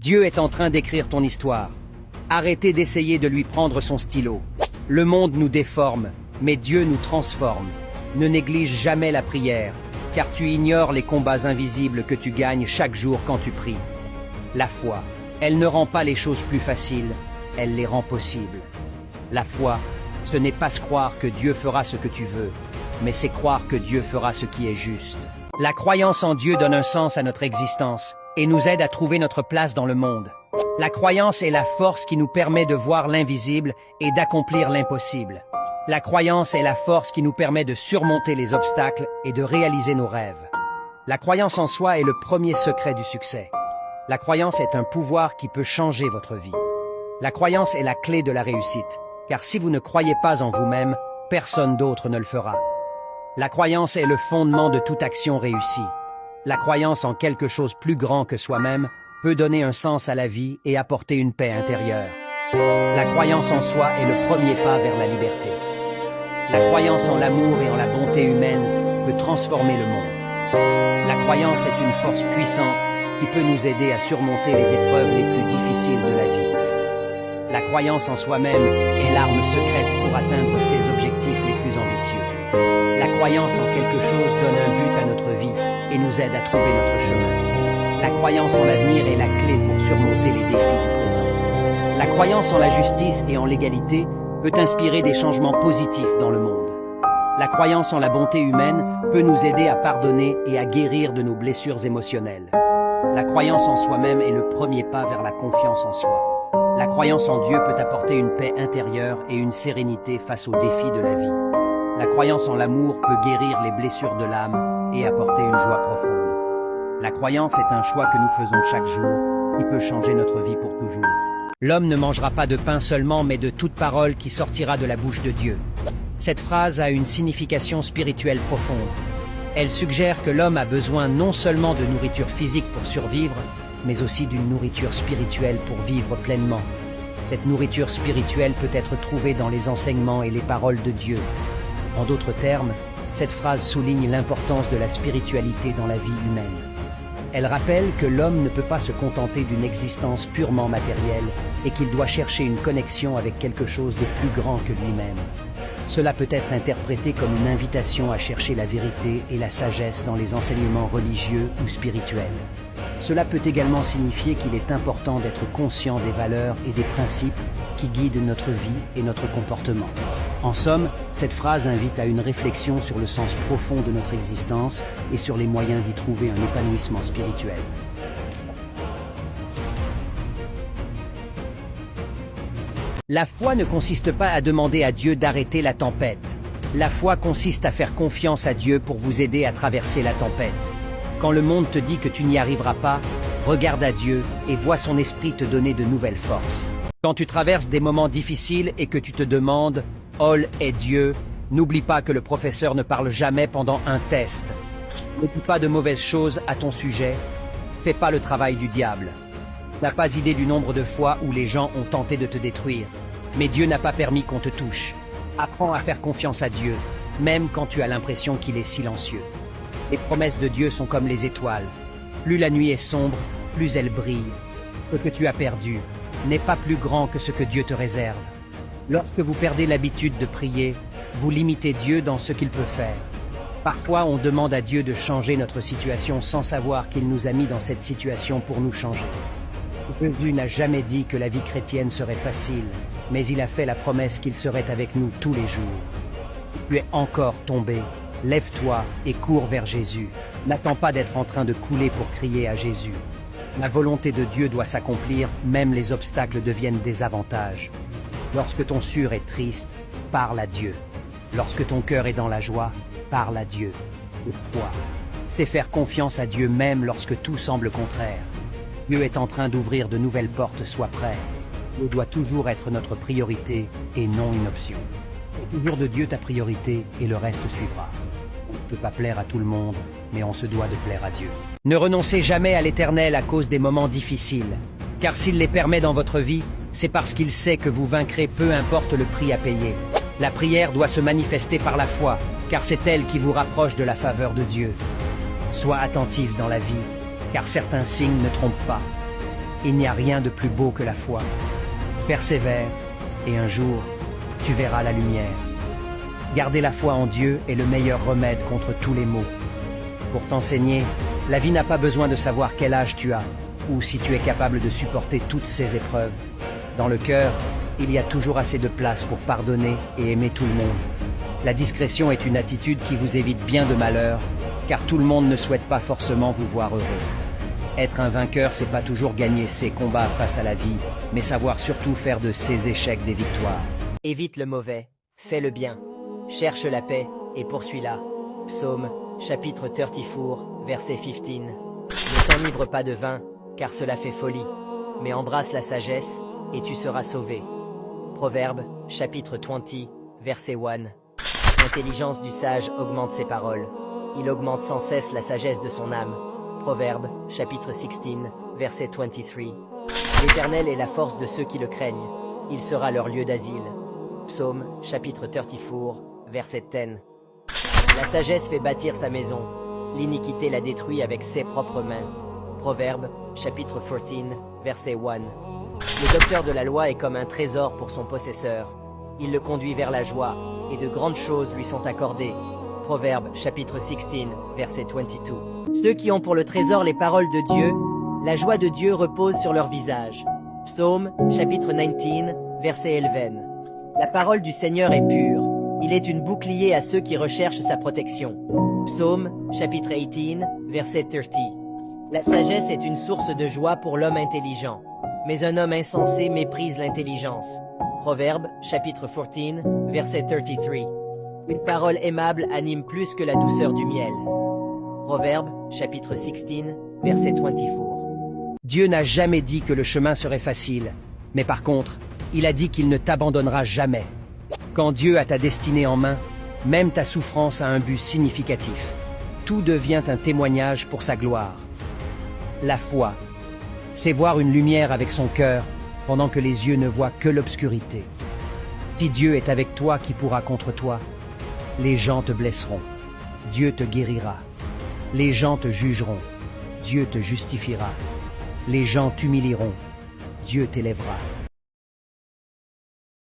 Dieu est en train d'écrire ton histoire. Arrêtez d'essayer de lui prendre son stylo. Le monde nous déforme, mais Dieu nous transforme. Ne néglige jamais la prière, car tu ignores les combats invisibles que tu gagnes chaque jour quand tu pries. La foi, elle ne rend pas les choses plus faciles, elle les rend possibles. La foi, ce n'est pas se croire que Dieu fera ce que tu veux, mais c'est croire que Dieu fera ce qui est juste. La croyance en Dieu donne un sens à notre existence et nous aide à trouver notre place dans le monde. La croyance est la force qui nous permet de voir l'invisible et d'accomplir l'impossible. La croyance est la force qui nous permet de surmonter les obstacles et de réaliser nos rêves. La croyance en soi est le premier secret du succès. La croyance est un pouvoir qui peut changer votre vie. La croyance est la clé de la réussite, car si vous ne croyez pas en vous-même, personne d'autre ne le fera. La croyance est le fondement de toute action réussie. La croyance en quelque chose plus grand que soi-même peut donner un sens à la vie et apporter une paix intérieure. La croyance en soi est le premier pas vers la liberté. La croyance en l'amour et en la bonté humaine peut transformer le monde. La croyance est une force puissante qui peut nous aider à surmonter les épreuves les plus difficiles de la vie. La croyance en soi-même est l'arme secrète pour atteindre ses objectifs les plus ambitieux. La croyance en quelque chose donne un but à notre vie et nous aide à trouver notre chemin. La croyance en l'avenir est la clé pour surmonter les défis du présent. La croyance en la justice et en l'égalité peut inspirer des changements positifs dans le monde. La croyance en la bonté humaine peut nous aider à pardonner et à guérir de nos blessures émotionnelles. La croyance en soi-même est le premier pas vers la confiance en soi. La croyance en Dieu peut apporter une paix intérieure et une sérénité face aux défis de la vie. La croyance en l'amour peut guérir les blessures de l'âme et apporter une joie profonde. La croyance est un choix que nous faisons chaque jour, qui peut changer notre vie pour toujours. L'homme ne mangera pas de pain seulement, mais de toute parole qui sortira de la bouche de Dieu. Cette phrase a une signification spirituelle profonde. Elle suggère que l'homme a besoin non seulement de nourriture physique pour survivre, mais aussi d'une nourriture spirituelle pour vivre pleinement. Cette nourriture spirituelle peut être trouvée dans les enseignements et les paroles de Dieu. En d'autres termes, cette phrase souligne l'importance de la spiritualité dans la vie humaine. Elle rappelle que l'homme ne peut pas se contenter d'une existence purement matérielle et qu'il doit chercher une connexion avec quelque chose de plus grand que lui-même. Cela peut être interprété comme une invitation à chercher la vérité et la sagesse dans les enseignements religieux ou spirituels. Cela peut également signifier qu'il est important d'être conscient des valeurs et des principes qui guident notre vie et notre comportement. En somme, cette phrase invite à une réflexion sur le sens profond de notre existence et sur les moyens d'y trouver un épanouissement spirituel. La foi ne consiste pas à demander à Dieu d'arrêter la tempête. La foi consiste à faire confiance à Dieu pour vous aider à traverser la tempête. Quand le monde te dit que tu n'y arriveras pas, regarde à Dieu et vois son esprit te donner de nouvelles forces. Quand tu traverses des moments difficiles et que tu te demandes « Hol est Dieu », n'oublie pas que le professeur ne parle jamais pendant un test. Ne dis pas de mauvaises choses à ton sujet, fais pas le travail du diable. Tu n'as pas idée du nombre de fois où les gens ont tenté de te détruire, mais Dieu n'a pas permis qu'on te touche. Apprends à faire confiance à Dieu, même quand tu as l'impression qu'il est silencieux. Les promesses de Dieu sont comme les étoiles. Plus la nuit est sombre, plus elle brille. Ce que tu as perdu n'est pas plus grand que ce que Dieu te réserve. Lorsque vous perdez l'habitude de prier, vous limitez Dieu dans ce qu'il peut faire. Parfois, on demande à Dieu de changer notre situation sans savoir qu'il nous a mis dans cette situation pour nous changer. Jésus n'a jamais dit que la vie chrétienne serait facile, mais il a fait la promesse qu'il serait avec nous tous les jours. Si tu es encore tombé, lève-toi et cours vers Jésus. N'attends pas d'être en train de couler pour crier à Jésus. La volonté de Dieu doit s'accomplir, même les obstacles deviennent des avantages. Lorsque ton cœur est triste, parle à Dieu. Lorsque ton cœur est dans la joie, parle à Dieu. La foi, c'est faire confiance à Dieu même lorsque tout semble contraire. Dieu est en train d'ouvrir de nouvelles portes, sois prêt. Dieu doit toujours être notre priorité et non une option. Fais toujours de Dieu ta priorité et le reste suivra. On ne peut pas plaire à tout le monde, mais on se doit de plaire à Dieu. Ne renoncez jamais à l'Éternel à cause des moments difficiles, car s'il les permet dans votre vie, c'est parce qu'il sait que vous vaincrez peu importe le prix à payer. La prière doit se manifester par la foi, car c'est elle qui vous rapproche de la faveur de Dieu. Sois attentif dans la vie, car certains signes ne trompent pas. Il n'y a rien de plus beau que la foi. Persévère, et un jour, tu verras la lumière. Garder la foi en Dieu est le meilleur remède contre tous les maux. Pour t'enseigner, la vie n'a pas besoin de savoir quel âge tu as, ou si tu es capable de supporter toutes ces épreuves. Dans le cœur, il y a toujours assez de place pour pardonner et aimer tout le monde. La discrétion est une attitude qui vous évite bien de malheurs, car tout le monde ne souhaite pas forcément vous voir heureux. Être un vainqueur, c'est pas toujours gagner ses combats face à la vie, mais savoir surtout faire de ses échecs des victoires. Évite le mauvais, fais le bien, cherche la paix et poursuis-la. Psaume, chapitre 34, verset 15. Ne t'enivre pas de vin, car cela fait folie, mais embrasse la sagesse, et tu seras sauvé. Proverbe, chapitre 20, verset 1. L'intelligence du sage augmente ses paroles. Il augmente sans cesse la sagesse de son âme. Proverbe, chapitre 16, verset 23. L'Éternel est la force de ceux qui le craignent. Il sera leur lieu d'asile. Psaume, chapitre 34, verset 10. La sagesse fait bâtir sa maison. L'iniquité la détruit avec ses propres mains. Proverbe, chapitre 14, verset 1. Le docteur de la loi est comme un trésor pour son possesseur. Il le conduit vers la joie, et de grandes choses lui sont accordées. Proverbe, chapitre 16, verset 22. Ceux qui ont pour le trésor les paroles de Dieu, la joie de Dieu repose sur leur visage. Psaume, chapitre 19, verset 11. La parole du Seigneur est pure. Il est une bouclier à ceux qui recherchent sa protection. Psaume, chapitre 18, verset 30. La sagesse est une source de joie pour l'homme intelligent, mais un homme insensé méprise l'intelligence. Proverbe, chapitre 14, verset 33. Une parole aimable anime plus que la douceur du miel. Proverbe, chapitre 16, verset 24. Dieu n'a jamais dit que le chemin serait facile, mais par contre, il a dit qu'il ne t'abandonnera jamais. Quand Dieu a ta destinée en main, même ta souffrance a un but significatif. Tout devient un témoignage pour sa gloire. La foi, c'est voir une lumière avec son cœur pendant que les yeux ne voient que l'obscurité. Si Dieu est avec toi, qui pourra contre toi? Les gens te blesseront, Dieu te guérira. Les gens te jugeront, Dieu te justifiera. Les gens t'humilieront, Dieu t'élèvera.